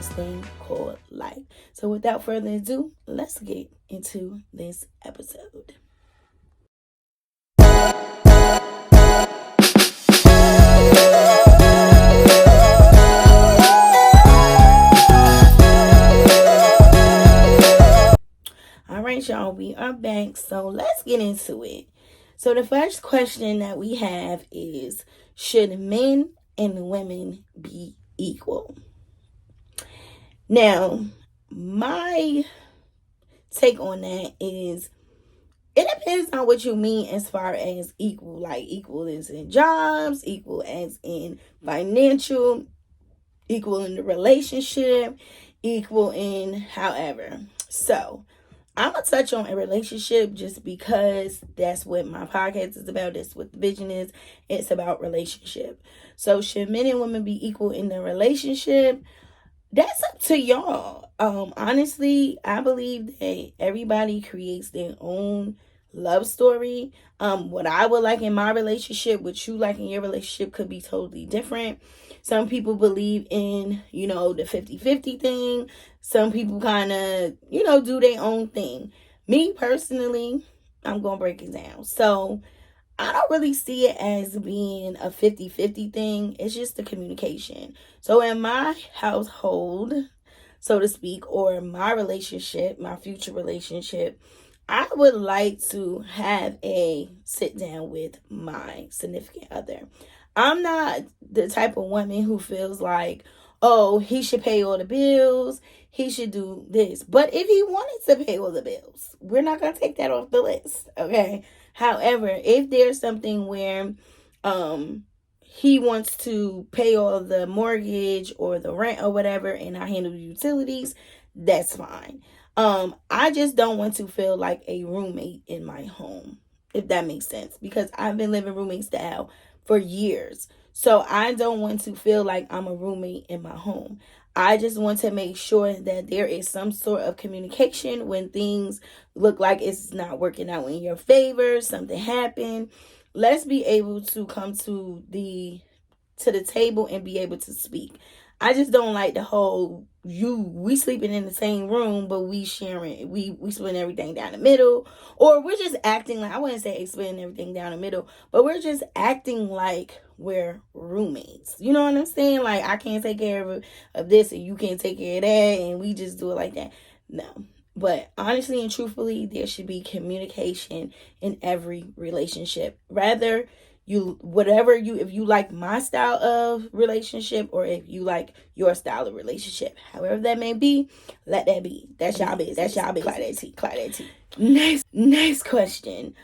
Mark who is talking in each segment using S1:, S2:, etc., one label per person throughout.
S1: this thing called life. So without further ado, let's get into this episode. All right, y'all, we are back. So let's get into it. So the first question that we have is, should men and women be equal? Now, my take on that is, it depends on what you mean as far as equal. Like, equal is in jobs, equal as in financial, equal in the relationship, equal in however. So I'm going to touch on a relationship just because that's what my podcast is about. That's what the vision is. It's about relationship. So should men and women be equal in the relationship? That's up to y'all. Honestly, I believe that everybody creates their own love story. What I would like in my relationship, what you like in your relationship could be totally different. Some people believe in, the 50-50 thing. Some people kind of, do their own thing. Me personally, I'm going to break it down. So I don't really see it as being a 50-50 thing. It's just the communication. So in my household, so to speak, or my relationship, my future relationship, I would like to have a sit down with my significant other. I'm not the type of woman who feels like, oh, he should pay all the bills, he should do this. But if he wanted to pay all the bills, we're not going to take that off the list, okay? However, if there's something where he wants to pay all the mortgage or the rent or whatever, and I handle the utilities, that's fine. I just don't want to feel like a roommate in my home, if that makes sense, because I've been living roommate style for years. So I don't want to feel like I'm a roommate in my home. I just want to make sure that there is some sort of communication when things look like it's not working out in your favor, something happened. Let's be able to come to the table and be able to speak. I just don't like the whole we sleeping in the same room, but we sharing, we splitting everything down the middle, or we're just acting like, I wouldn't say splitting everything down the middle, but we're just acting like we're roommates. You know what I'm saying? Like, I can't take care of this and you can't take care of that, and we just do it like that. No. But honestly and truthfully, there should be communication in every relationship. Rather, if you like my style of relationship, or if you like your style of relationship, however that may be, let that be. That's y'all business. That's y'all business. Clear that tea. Next question.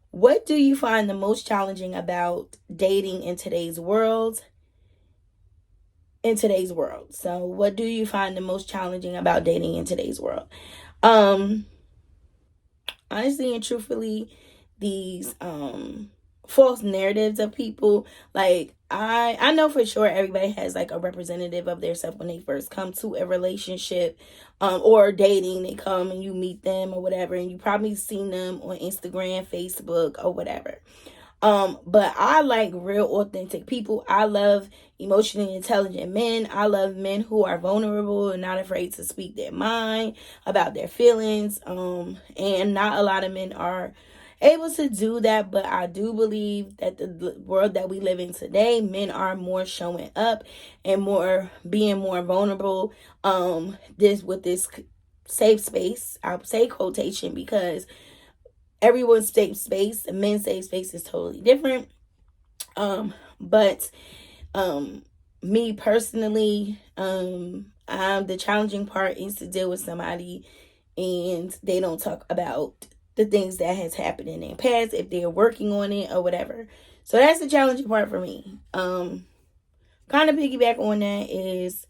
S1: What do you find the most challenging about dating in today's world? So what do you find the most challenging about dating in today's world? Honestly and truthfully, these false narratives of people. Like, I know for sure everybody has like a representative of their self when they first come to a relationship or dating. They come and you meet them or whatever, and you probably seen them on Instagram, Facebook, or whatever. But I like real authentic people. I love emotionally intelligent men. I love men who are vulnerable and not afraid to speak their mind about their feelings. And not a lot of men are able to do that, but I do believe that the world that we live in today, men are more showing up and being more vulnerable. This safe space, I'll say quotation, because everyone's safe space, men's safe space is totally different. But me personally, the challenging part is to deal with somebody and they don't talk about the things that has happened in their past, if they're working on it or whatever. So that's the challenging part for me. Kind of piggyback on that is,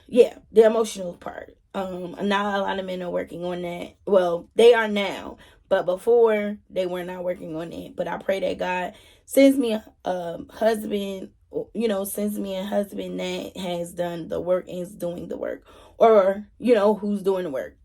S1: the emotional part. Not a lot of men are working on that. Well, they are now, but before they were not working on it. But I pray that God sends me a husband, sends me a husband that has done the work and is doing the work, or who's doing the work,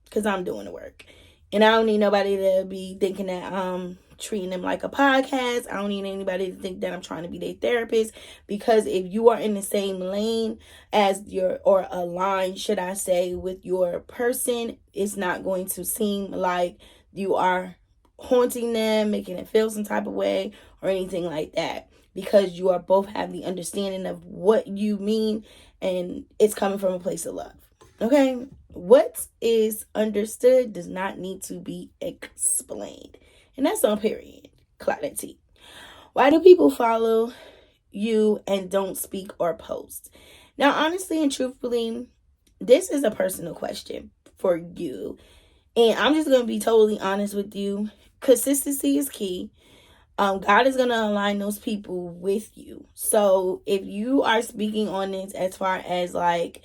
S1: because I'm doing the work, and I don't need nobody to be thinking that I'm treating them like a podcast. I don't need anybody to think that I'm trying to be their therapist, because if you are in the same lane as or a line, should I say, with your person, it's not going to seem like you are haunting them, making it feel some type of way or anything like that, because you are both have the understanding of what you mean, and it's coming from a place of love. Okay? What is understood does not need to be explained. And that's on period. Clarity. Why do people follow you and don't speak or post? Now, honestly and truthfully, this is a personal question for you. And I'm just going to be totally honest with you. Consistency is key. God is going to align those people with you. So if you are speaking on this as far as like,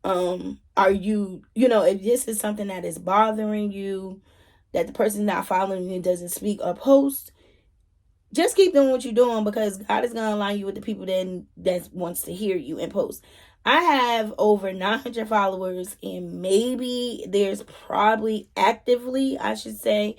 S1: are you, if this is something that is bothering you, that the person not following you doesn't speak or post, just keep doing what you're doing, because God is going to align you with the people that wants to hear you and post. I have over 900 followers, and maybe there's probably actively, and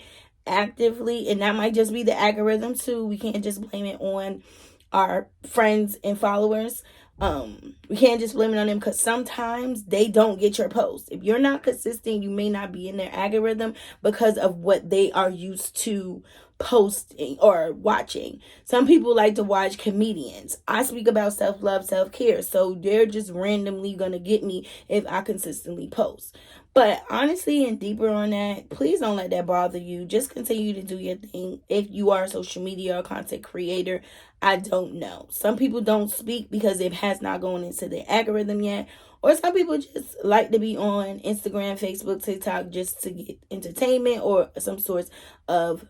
S1: that might just be the algorithm too. We can't just blame it on our friends and followers. We can't just blame it on them, because sometimes they don't get your post. If you're not consistent, you may not be in their algorithm because of what they are used to posting or watching. Some people like to watch comedians. I speak about self-love, self-care, so they're just randomly gonna get me if I consistently post. But honestly and deeper on that, please don't let that bother you. Just continue to do your thing. If you are a social media or content creator, I don't know. Some people don't speak because it has not gone into their algorithm yet. Or some people just like to be on Instagram, Facebook, TikTok just to get entertainment or some sort of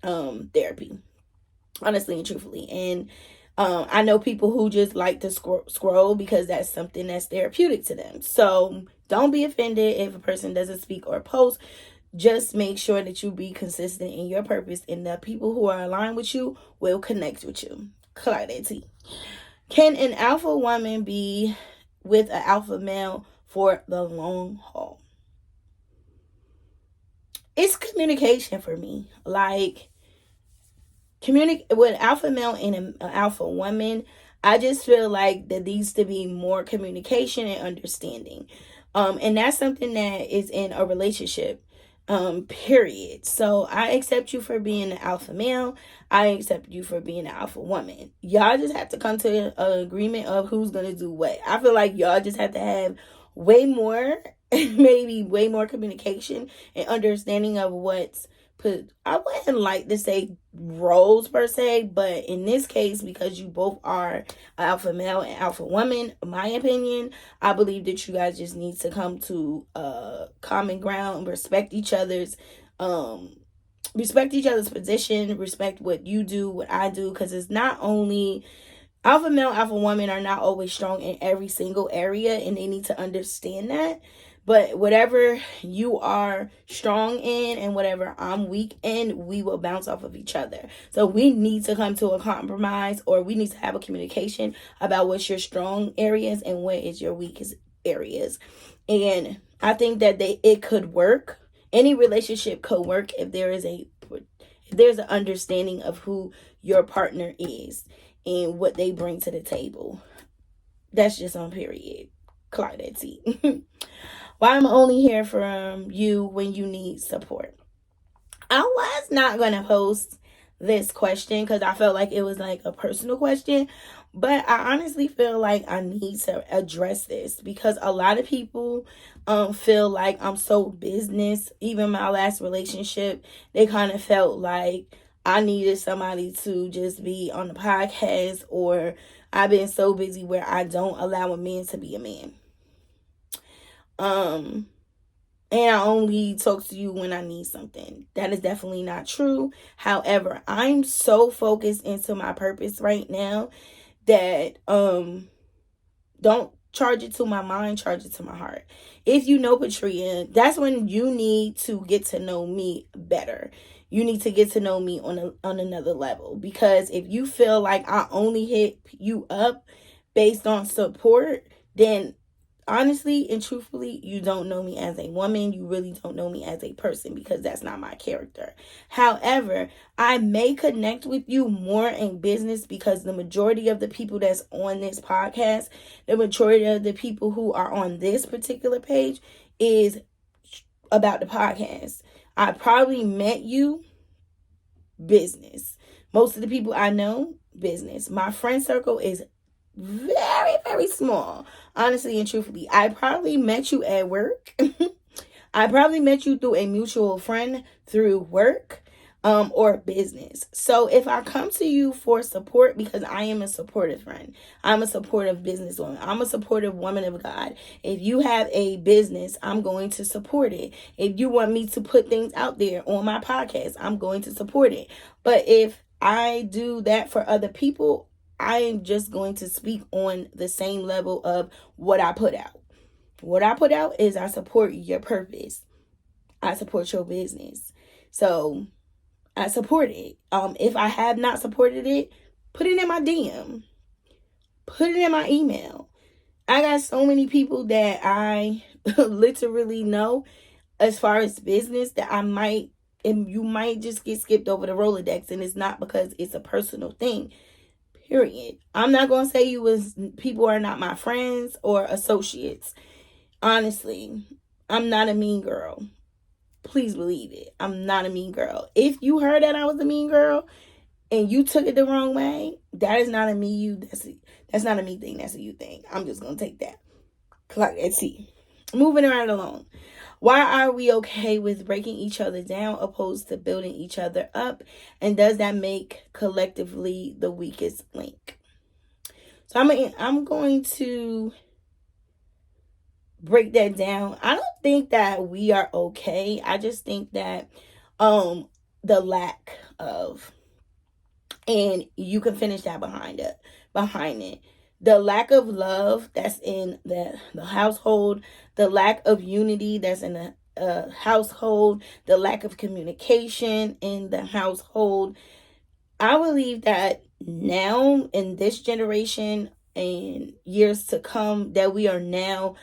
S1: therapy. Honestly and truthfully. And I know people who just like to scroll because that's something that's therapeutic to them. So don't be offended if a person doesn't speak or post. Just make sure that you be consistent in your purpose, and the people who are aligned with you will connect with you. Clarity. Can an alpha woman be with an alpha male for the long haul? It's communication for me. Like, with alpha male and an alpha woman, I just feel like there needs to be more communication and understanding. And that's something that is in a relationship. Period. So I accept you for being an alpha male. I accept you for being an alpha woman. Y'all just have to come to an agreement of who's going to do what. I feel like y'all just have to have way more, maybe way more communication and understanding of what's I wouldn't like to say roles per se, but in this case, because you both are alpha male and alpha woman, in my opinion, I believe that you guys just need to come to common ground and respect each other's position, respect what you do, what I do, because it's not only alpha male, alpha woman are not always strong in every single area, and they need to understand that. But whatever you are strong in and whatever I'm weak in, we will bounce off of each other. So we need to come to a compromise, or we need to have a communication about what's your strong areas and what is your weakest areas. And I think that it could work. Any relationship could work if there's an understanding of who your partner is and what they bring to the table. That's just on period. Clarity. Why I'm only here from you when you need support. I was not going to post this question because I felt like it was like a personal question, but I honestly feel like I need to address this because a lot of people feel like I'm so business. Even my last relationship, they kind of felt like I needed somebody to just be on the podcast, or I've been so busy where I don't allow a man to be a man. And I only talk to you when I need something. That is definitely not true. However, I'm so focused into my purpose right now that don't charge it to my mind, charge it to my heart. If you know Patria, that's when you need to get to know me better. You need to get to know me on another level, because if you feel like I only hit you up based on support, then honestly and truthfully, you don't know me as a woman. You really don't know me as a person, because that's not my character. However, I may connect with you more in business, because the majority of the people that's on this podcast, the majority of the people who are on this particular page is about the podcast. I probably met you business. Most of the people I know, business. My friend circle is very, very small. Honestly and truthfully, I probably met you at work. I probably met you through a mutual friend through work, or business. So if I come to you for support, because I am a supportive friend, I'm a supportive businesswoman, I'm a supportive woman of God. If you have a business, I'm going to support it. If you want me to put things out there on my podcast, I'm going to support it. But if I do that for other people, I am just going to speak on the same level of what I put out. What I put out is I support your purpose. I support your business. So I support it. If I have not supported it, put it in my DM. Put it in my email. I got so many people that I literally know as far as business that and you might just get skipped over the Rolodex, and it's not because it's a personal thing. Period. I'm not going to say people are not my friends or associates. Honestly, I'm not a mean girl. Please believe it. I'm not a mean girl. If you heard that I was a mean girl and you took it the wrong way, that is not a me you. That's not a me thing. That's a you thing. I'm just gonna take that. Let's see. Moving right along. Why are we okay with breaking each other down opposed to building each other up? And does that make collectively the weakest link? So I'm going to break that down. I don't think that we are okay. I just think that the lack of, and you can finish that behind it, the lack of love that's in the household, the lack of unity that's in the household, the lack of communication in the household. I believe that now in this generation and years to come, that we are now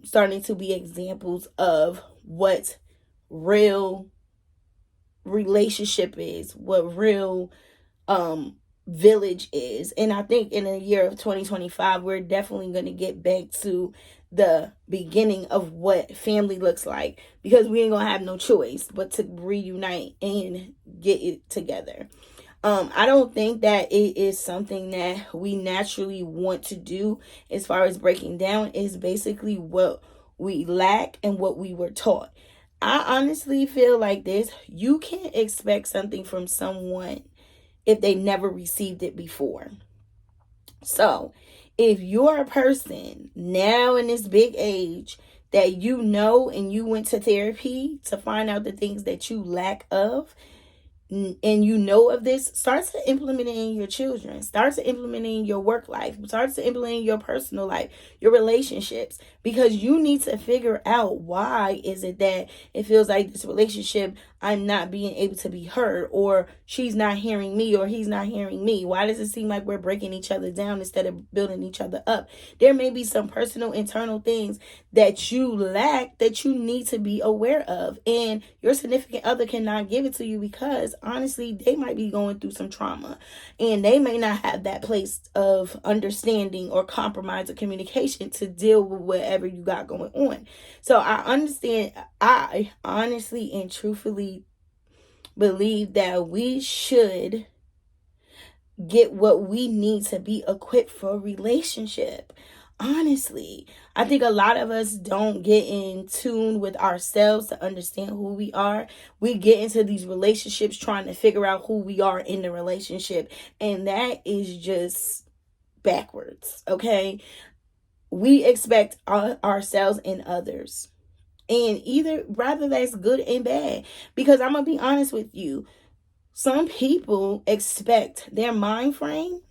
S1: starting to be examples of what real relationship is, what real village is. And I think in the year of 2025, we're definitely going to get back to the beginning of what family looks like, because we ain't gonna have no choice but to reunite and get it together. I don't think that it is something that we naturally want to do. As far as breaking down, is basically what we lack and what we were taught. I honestly feel like this: you can't expect something from someone if they never received it before. So if you're a person now in this big age that you know and you went to therapy to find out the things that you lack of, and you know of this, start to implement it in your children, start to implement it in your work life, start to implement it in your personal life, your relationships, because you need to figure out why is it that it feels like this relationship, I'm not being able to be heard, or she's not hearing me, or he's not hearing me. Why does it seem like we're breaking each other down instead of building each other up? There may be some personal internal things that you lack that you need to be aware of, and your significant other cannot give it to you because honestly they might be going through some trauma, and they may not have that place of understanding or compromise or communication to deal with whatever you got going on. So I honestly and truthfully believe that we should get what we need to be equipped for a relationship. Honestly, I think a lot of us don't get in tune with ourselves to understand who we are. We get into these relationships trying to figure out who we are in the relationship, and that is just backwards. Okay, we expect ourselves and others, and rather that's good and bad, because I'm gonna be honest with you, some people expect their mind frame,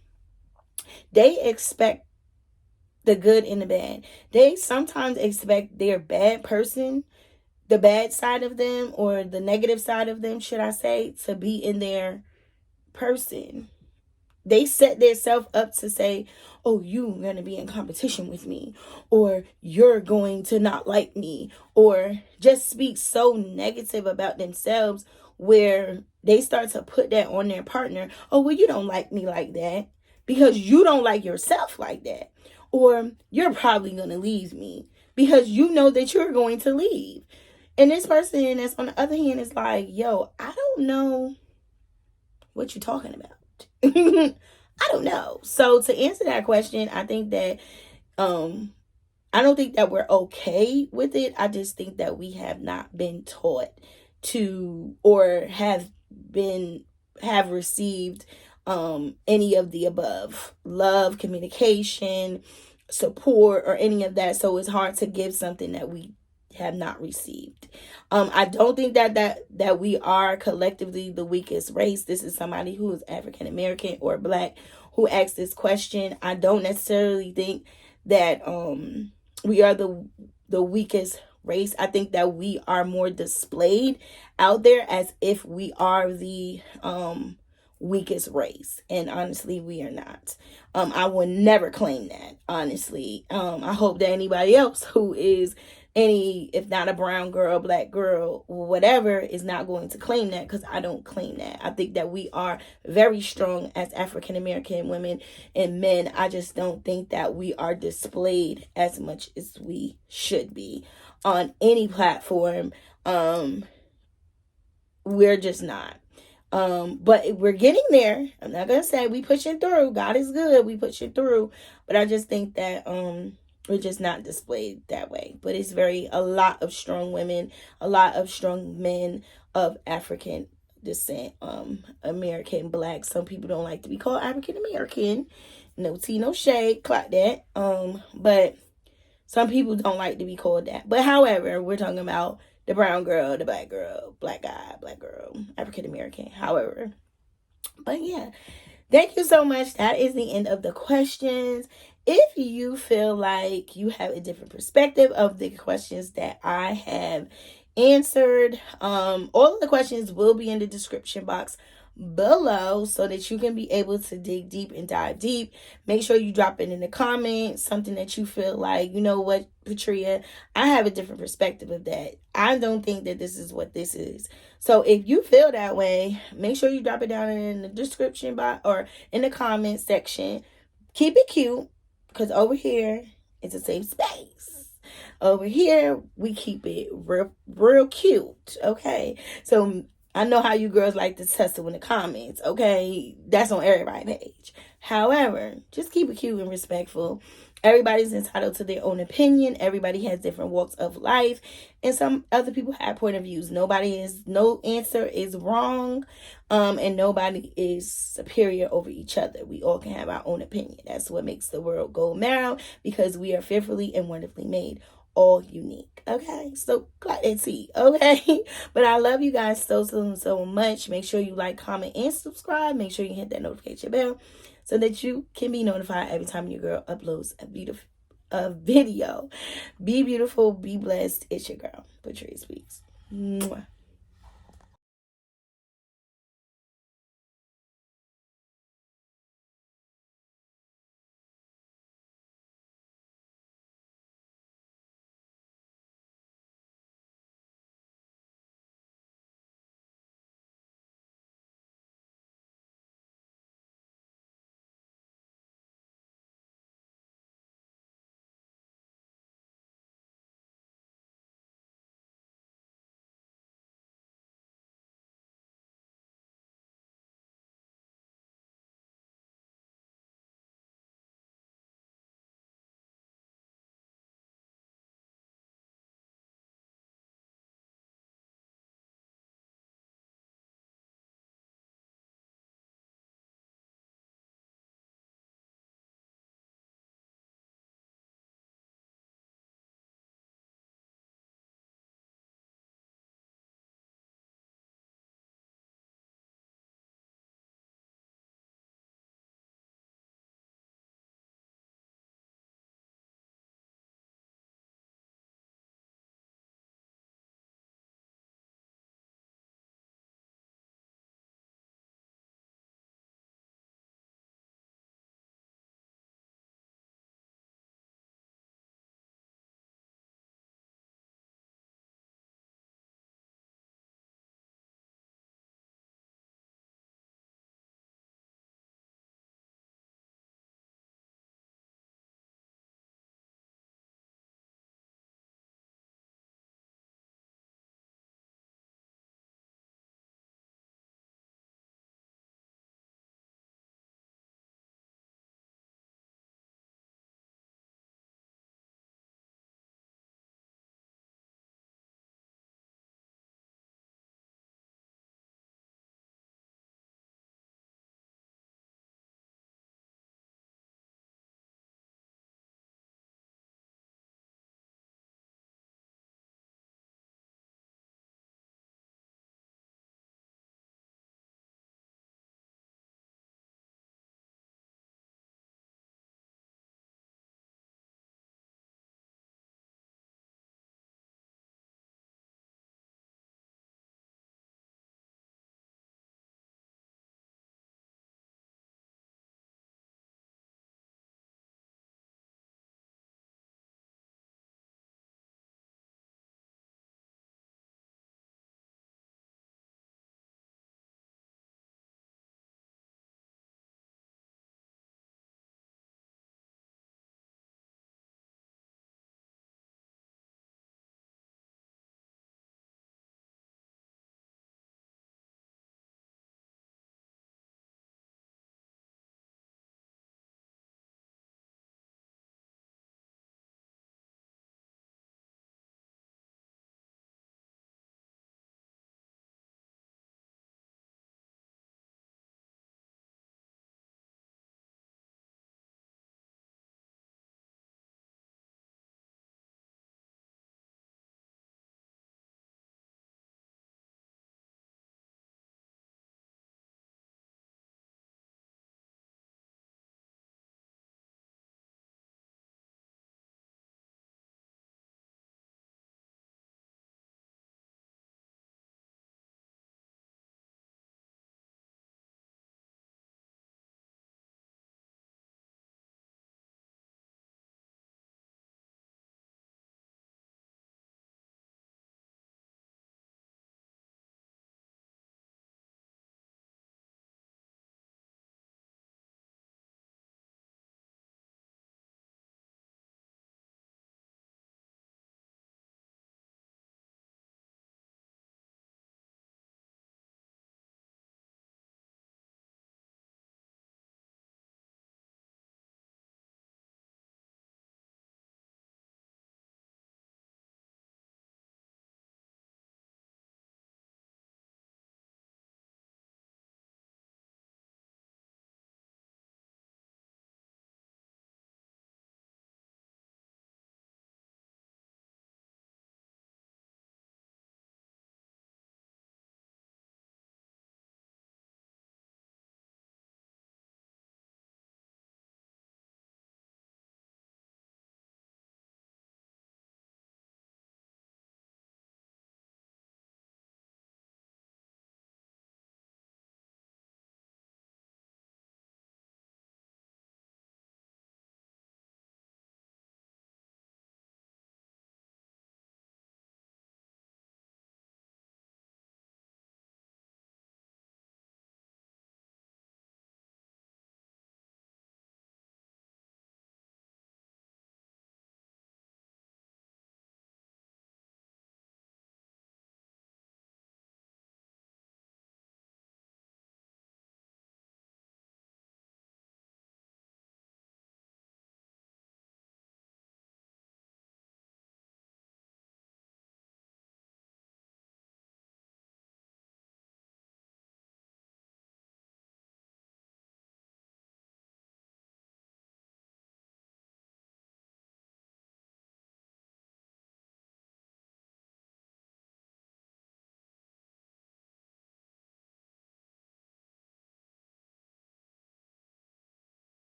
S1: they expect the good and the bad. They sometimes expect their bad person, the bad side of them, or the negative side of them, should I say, to be in their person. They set themselves up to say, oh, you're going to be in competition with me, or you're going to not like me, or just speak so negative about themselves where they start to put that on their partner. Oh, well, you don't like me like that because you don't like yourself like that. Or you're probably going to leave me because you know that you're going to leave. And this person that's on the other hand is like, yo, I don't know what you're talking about. I don't know. So to answer that question, I think that I don't think that we're okay with it. I just think that we have not been taught to, or have received any of the above: love, communication, support, or any of that. So it's hard to give something that we have not received. I don't think that we are collectively the weakest race. This is somebody who is African American or Black who asked this question. I don't necessarily think that we are the weakest race. I think that we are more displayed out there as if we are the weakest race, and honestly we are not. I will never claim that, honestly. I hope that anybody else who is if not a brown girl, Black girl, whatever, is not going to claim that, because I don't claim that. I think that we are very strong as African American women and men. I just don't think that we are displayed as much as we should be on any platform. We're just not. But we're getting there. I'm not gonna say we pushing through. God is good. We pushing through. But I just think that we're just not displayed that way. But it's a lot of strong women, a lot of strong men of African descent, American, Black. Some people don't like to be called African American. No tea, no shade, clock that. But some people don't like to be called that. But however, we're talking about the brown girl, the Black girl, Black guy, Black girl, African American, however. But yeah, thank you so much. That is the end of the questions. If you feel like you have a different perspective of the questions that I have answered, all of the questions will be in the description box below so that you can be able to dig deep and dive deep. Make sure you drop it in the comments, something that you feel like, you know what, Patria, I have a different perspective of that. I don't think that this is what this is. So if you feel that way, make sure you drop it down in the description box or in the comment section. Keep it cute, because over here it's a safe space. Over here we keep it real cute. Okay, so I know how you girls like to tussle in the comments, okay? That's on everybody's page. However, just keep it cute and respectful. Everybody's entitled to their own opinion. Everybody has different walks of life. And some other people have point of views. No answer is wrong. And nobody is superior over each other. We all can have our own opinion. That's what makes the world go round, because we are fearfully and wonderfully made. All unique. Okay, so clock that tea. Okay, but I love you guys so much. Make sure you like, comment, and subscribe. Make sure you hit that notification bell so that you can be notified every time your girl uploads a video. Be beautiful, be blessed. It's your girl, PatriaSpeaks. Mwah.